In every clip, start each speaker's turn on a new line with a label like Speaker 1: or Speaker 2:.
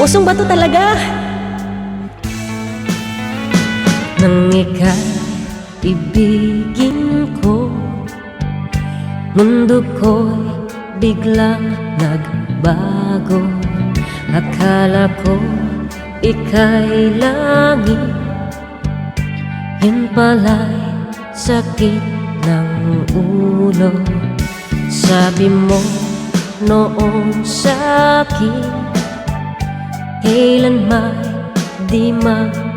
Speaker 1: Pusong bato talaga. Nang ika'y ibigin ko, mundo ko'y biglang nagbago. Akala ko ika'y langit, yun pala'y sakit ng ulo. Sabi mo noong sa'kin, kailan may di magbabago.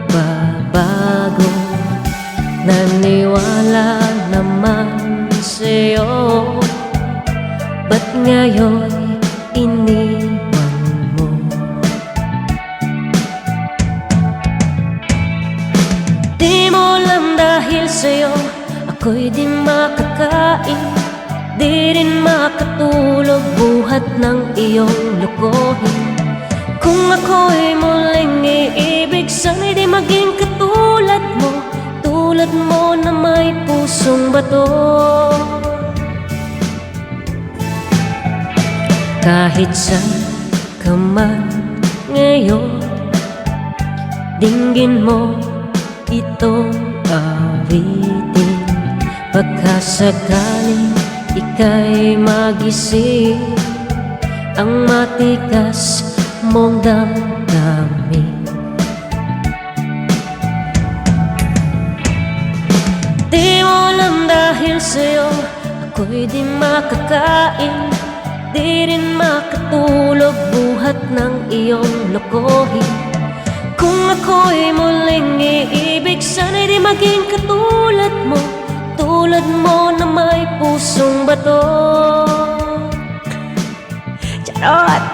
Speaker 1: Naniwala naman sa'yo, ba't ngayon iniwan mo? Di mo alam dahil sa'yo ako'y di makakain, di rin makatulog buhat ng iyong lokohin. Kung ako'y muling iibig, sana'y di maging katulad mo, tulad mo na may pusong bato. Kahit saan ka man ngayon, dinggin mo itong awitin. Baka sakaling ika'y magising ang matikas mong damdamin. Di mo alam dahil sa'yo ako'y di makakain, di rin makatulog buhat ng iyong lokohin. Kung ako'y muling iibig, sana'y di maging katulad mo, tulad mo na may pusong bato. Charot!